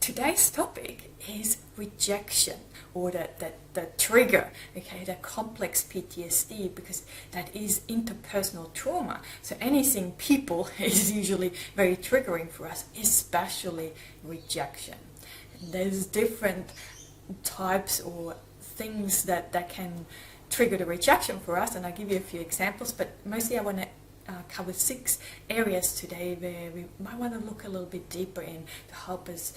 today's topic is rejection, or the trigger, okay, the complex PTSD, because that is interpersonal trauma. So anything people is usually very triggering for us, especially rejection. And there's different types or things that can trigger the rejection for us, and I'll give you a few examples, but mostly I want to cover 6 areas today where we might want to look a little bit deeper in to help us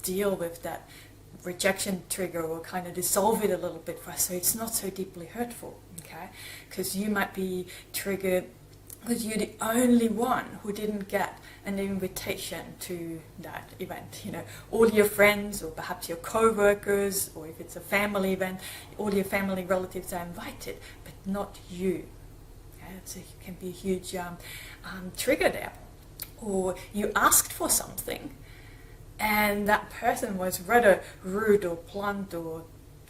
deal with that rejection trigger, or kind of dissolve it a little bit for us so it's not so deeply hurtful, okay? Because you might be triggered because you're the only one who didn't get an invitation to that event. You know, all your friends, or perhaps your co-workers, or if it's a family event, all your family relatives are invited, but not you. Okay? So it can be a huge trigger there. Or you asked for something, and that person was rather rude or blunt or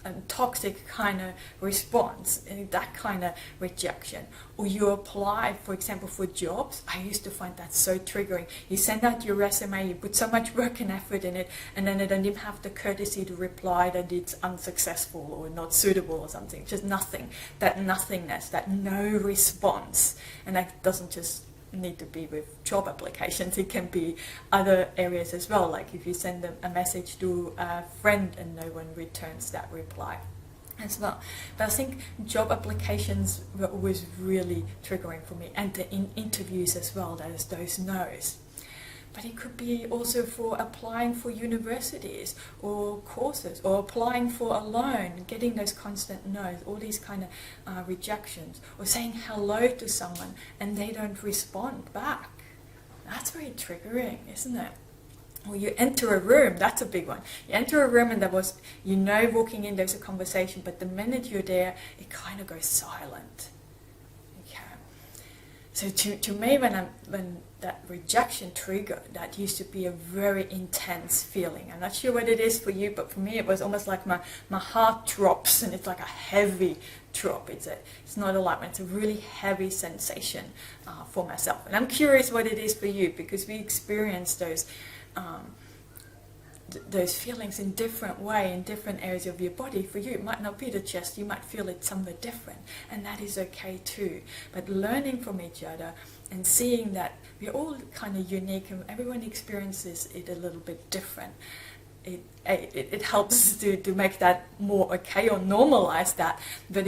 a toxic kind of response, that kind of rejection. Or you apply, for example, for jobs. I used to find that so triggering. You send out your resume, you put so much work and effort in it, and then they don't even have the courtesy to reply that it's unsuccessful or not suitable or something. Just nothing. That nothingness, that no response. And that doesn't just need to be with job applications, it can be other areas as well, like if you send a message to a friend and no one returns that reply as well. But I think job applications were always really triggering for me, and the interviews as well, there's those no's. But it could be also for applying for universities or courses, or applying for a loan, getting those constant no's, all these kind of rejections, or saying hello to someone and they don't respond back. That's very triggering, isn't it? Or you enter a room, that's a big one. You enter a room and there was, walking in there's a conversation, but the minute you're there, it kind of goes silent. So to me, when that rejection triggered, that used to be a very intense feeling. I'm not sure what it is for you, but for me it was almost like my heart drops, and it's like a heavy drop. It's not a light one, it's a really heavy sensation for myself. And I'm curious what it is for you, because we experience those feelings in different way in different areas of your body. For you it might not be the chest, you might feel it somewhere different, and that is okay too. But learning from each other and seeing that we're all kind of unique and everyone experiences it a little bit different, it helps to make that more okay, or normalize that. But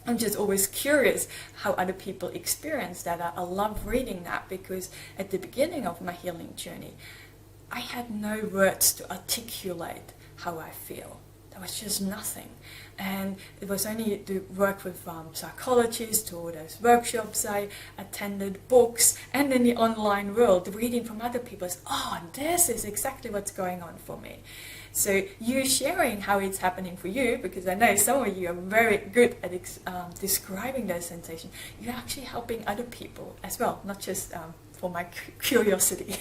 I'm just always curious how other people experience that. I love reading that, because at the beginning of my healing journey I had no words to articulate how I feel. There was just nothing. And it was only to work with psychologists, or those workshops I attended, books, and in the online world, reading from other people. This is exactly what's going on for me. So you sharing how it's happening for you, because I know some of you are very good at describing those sensations. You're actually helping other people as well, not just for my curiosity.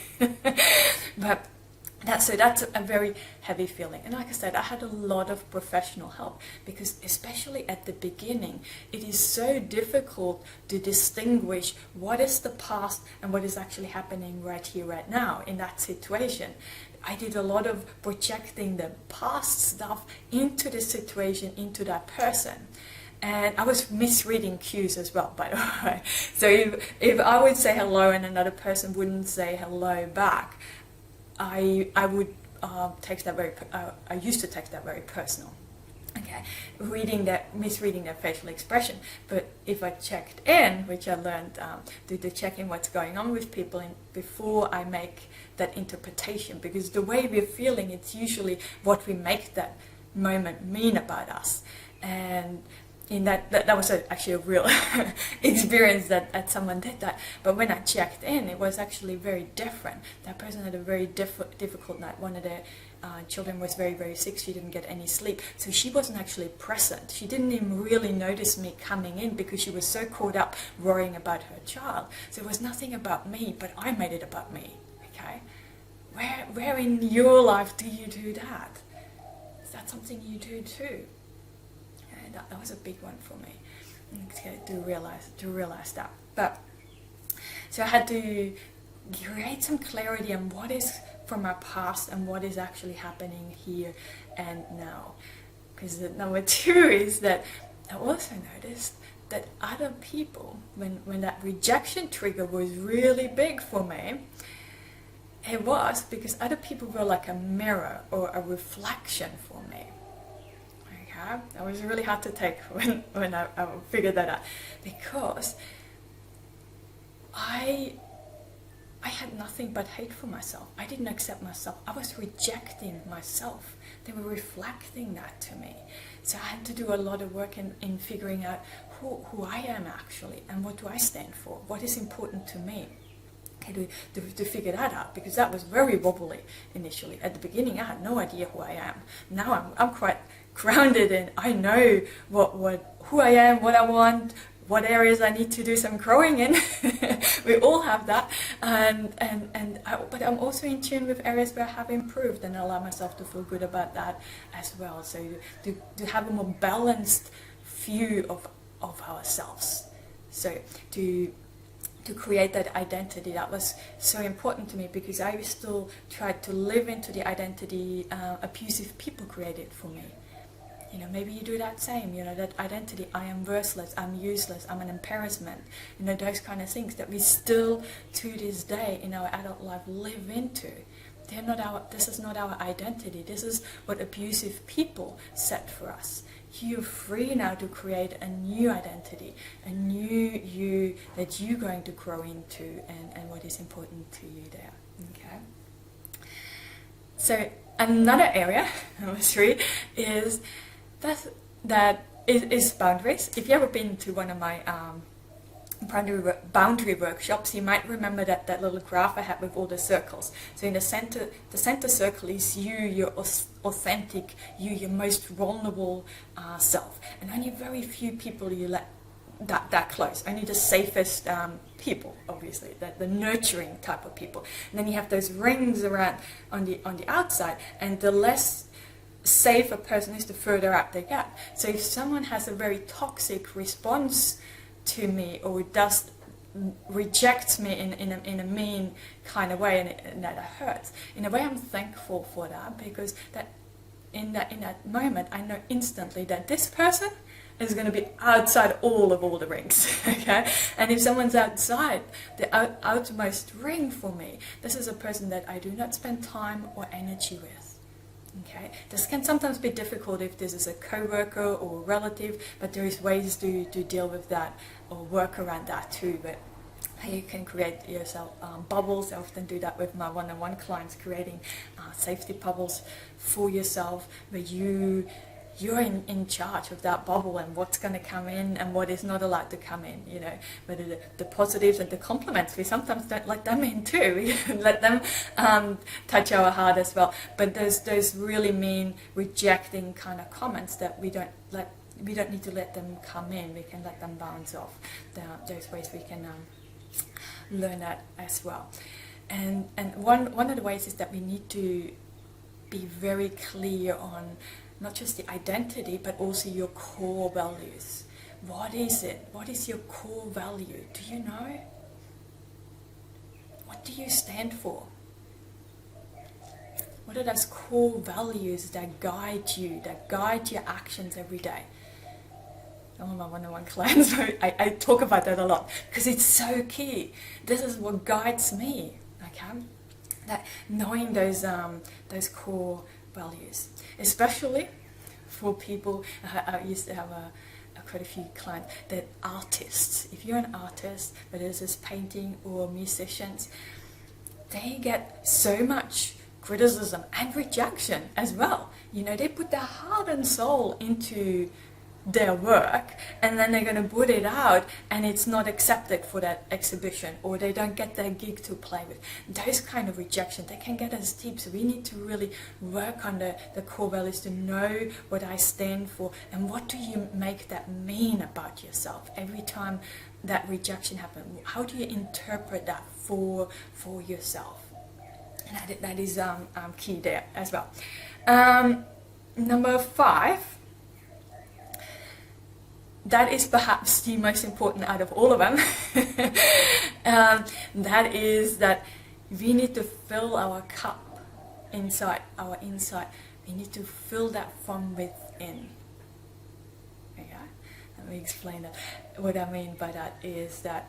But that's a very heavy feeling. And like I said, I had a lot of professional help, because especially at the beginning, it is so difficult to distinguish what is the past and what is actually happening right here, right now in that situation. I did a lot of projecting the past stuff into the situation, into that person. And I was misreading cues as well, by the way. So if I would say hello and another person wouldn't say hello back, I would take that very. I used to take that very personal. Okay, misreading their facial expression. But if I checked in, which I learned to check in what's going on with people before I make that interpretation, because the way we're feeling, it's usually what we make that moment mean about us. And in that was actually a real experience that someone did that. But when I checked in, it was actually very different. That person had a very difficult night. One of their children was very, very sick. She didn't get any sleep. So she wasn't actually present. She didn't even really notice me coming in, because she was so caught up worrying about her child. So it was nothing about me, but I made it about me. Okay? Where in your life do you do that? Is that something you do too? That was a big one for me, to realize that. But so I had to create some clarity on what is from our past and what is actually happening here and now. Because number two is that I also noticed that other people, when that rejection trigger was really big for me, it was because other people were like a mirror or a reflection for me. Okay, that was really hard to take when I figured that out, because I had nothing but hate for myself. I didn't accept myself. I was rejecting myself. They were reflecting that to me. So I had to do a lot of work in figuring out who I am actually, and what do I stand for, what is important to me. Okay, to figure that out, because that was very wobbly initially. At the beginning I had no idea who I am. Now I'm quite grounded, and I know who I am, what I want, what areas I need to do some growing in. We all have that, but I'm also in tune with areas where I have improved, and allow myself to feel good about that as well. So to have a more balanced view of ourselves. So to create that identity, that was so important to me, because I still tried to live into the identity abusive people created for me. You know, maybe you do that same, you know, that identity, I am worthless, I'm useless, I'm an embarrassment, you know, those kind of things that we still to this day in our adult life live into. This is not our identity. This is what abusive people set for us. You're free now to create a new identity, a new you that you're going to grow into, and what is important to you there. Okay. So another area, number 3, is that is boundaries. If you ever been to one of my boundary workshops, you might remember that little graph I had with all the circles. So in the center circle is you, your authentic you, your most vulnerable self, and only very few people you let that close. Only the safest people, obviously, the nurturing type of people. And then you have those rings around on the outside, and the less safe a person is, the further out they get. So if someone has a very toxic response to me, or just rejects me in a mean kind of way, and that hurts, in a way I'm thankful for that, because that in that moment I know instantly that this person is going to be outside all the rings. Okay, and if someone's outside the outermost ring for me, this is a person that I do not spend time or energy with. Okay, this can sometimes be difficult if this is a co-worker or a relative, but there is ways to deal with that or work around that too. But you can create yourself bubbles. I often do that with my one-on-one clients, creating safety bubbles for yourself, where you're in charge of that bubble and what's going to come in and what is not allowed to come in, you know, whether the positives and the compliments, we sometimes don't let them in too. We let them touch our heart as well. But those really mean rejecting kind of comments that we don't need to let them come in. We can let them bounce off. There's ways we can learn that as well. And one of the ways is that we need to be very clear on not just the identity, but also your core values. What is it? What is your core value? Do you know? What do you stand for? What are those core values that guide you, that guide your actions every day? Some of my one-on-one clients, I talk about that a lot, because it's so key. This is what guides me, okay? That knowing those core values, especially for people. I used to have quite a few clients that artists. If you're an artist, whether this is painting or musicians, they get so much criticism and rejection as well. You know, they put their heart and soul into their work, and then they're going to put it out and it's not accepted for that exhibition, or they don't get their gig to play with. Those kind of rejection, they can get us deep. So we need to really work on the core values, to know what I stand for and what do you make that mean about yourself. Every time that rejection happens, how do you interpret that for yourself? And that is key there as well. Number 5, that is perhaps the most important out of all of them. That is that we need to fill our cup inside, our inside. We need to fill that from within. Okay? Let me explain that. What I mean by that is that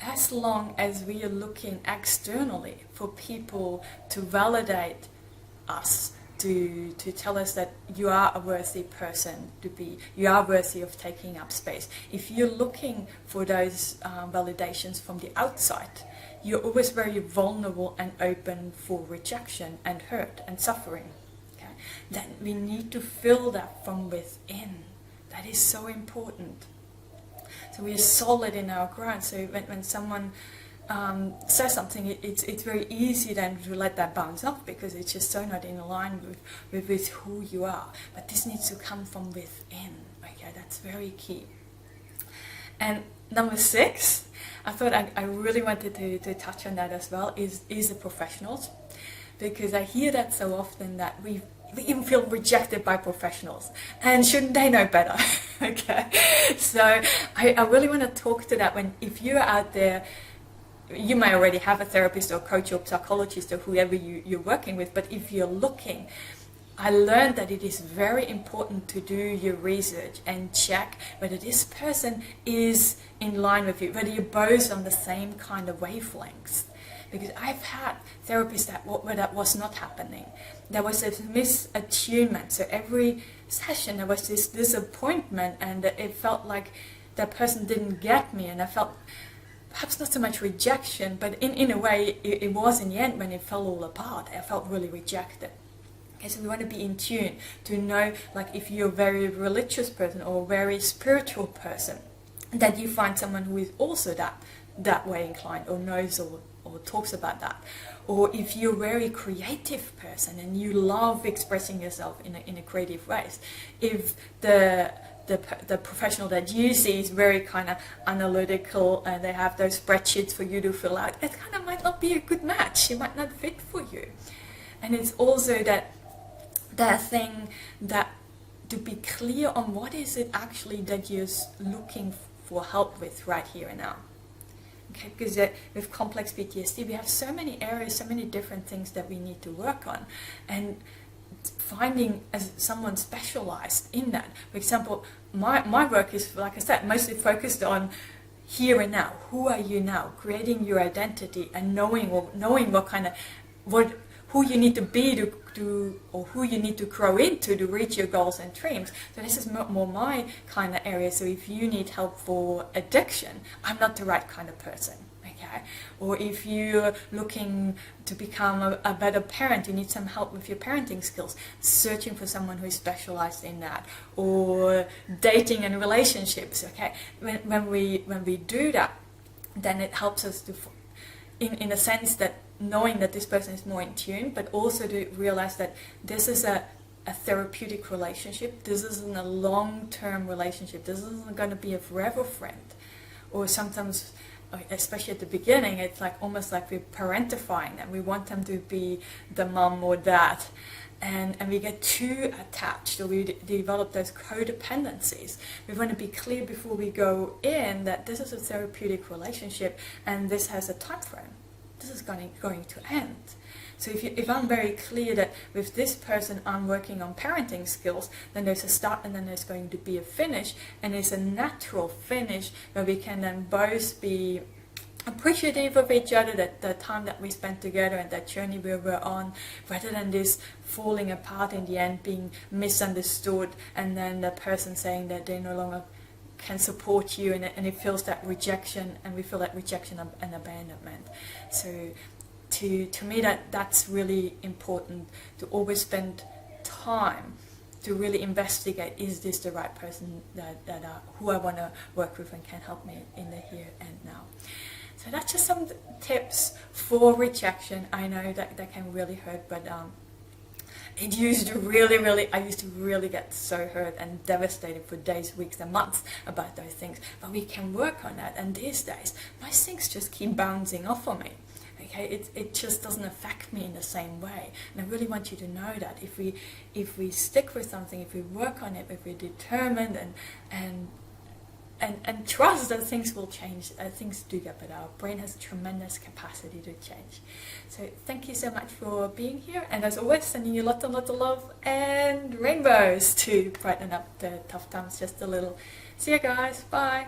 as long as we are looking externally for people to validate us, to tell us that you are a worthy person to be, you are worthy of taking up space. If you're looking for those validations from the outside, you're always very vulnerable and open for rejection and hurt and suffering. Okay? Then we need to fill that from within. That is so important. So we are solid in our ground. So when someone says something, it's very easy then to let that bounce off because it's just so not in line with who you are. But this needs to come from within. Okay, that's very key. And number 6, I thought I really wanted to touch on that as well, is the professionals. Because I hear that so often that we even feel rejected by professionals, and shouldn't they know better? Okay, so I really want to talk to that. If you're out there, you may already have a therapist or coach or psychologist or whoever you're working with, but if you're looking, I learned that it is very important to do your research and check whether this person is in line with you, whether you're both on the same kind of wavelengths. Because I've had therapists where that was not happening. There was this misattunement. So every session there was this disappointment, and it felt like that person didn't get me, and I felt perhaps not so much rejection, but in a way it was in the end when it fell all apart. I felt really rejected. Okay, so we want to be in tune to know, like if you're a very religious person or a very spiritual person, that you find someone who is also that way inclined or knows or talks about that. Or if you're a very creative person and you love expressing yourself in a creative ways, if the professional that you see is very kind of analytical and they have those spreadsheets for you to fill out, it kind of might not be a good match. It might not fit for you. And it's also that thing that to be clear on what is it actually that you're looking for help with right here and now. Okay, because with complex PTSD, we have so many areas, so many different things that we need to work on. And finding someone specialized in that. For example, my work is, like I said, mostly focused on here and now. Who are you now? Creating your identity and knowing who you need to be to or who you need to grow into to reach your goals and dreams. So this is more my kind of area. So if you need help for addiction, I'm not the right kind of person. Okay? Or if you're looking to become a better parent, you need some help with your parenting skills, searching for someone who is specialized in that. Or dating and relationships. Okay? When we do that, then it helps us to, in a sense that knowing that this person is more in tune, but also to realize that this is a therapeutic relationship. This isn't a long-term relationship. This isn't going to be a forever friend. Or sometimes, especially at the beginning, it's like almost like we're parentifying them. We want them to be the mom or dad. And we get too attached, or we develop those codependencies. We want to be clear before we go in that this is a therapeutic relationship and this has a time frame. This is going to end. So if I'm very clear that with this person I'm working on parenting skills, then there's a start and then there's going to be a finish, and it's a natural finish where we can then both be appreciative of each other, that the time that we spent together and that journey we were on, rather than this falling apart in the end, being misunderstood, and then the person saying that they no longer can support you, and it feels that rejection, and we feel that rejection and abandonment. So to me that's really important, to always spend time to really investigate, is this the right person who I want to work with and can help me in the here and now. So that's just some tips for rejection. I know that can really hurt, but I used to really get so hurt and devastated for days, weeks and months about those things. But we can work on that, and these days most things just keep bouncing off on me. Okay, it just doesn't affect me in the same way. And I really want you to know that if we stick with something, if we work on it, if we're determined and trust that things will change. Things do get better. Our brain has tremendous capacity to change. So thank you so much for being here, and as always, sending you lots and lots of love and rainbows to brighten up the tough times just a little. See you guys. Bye.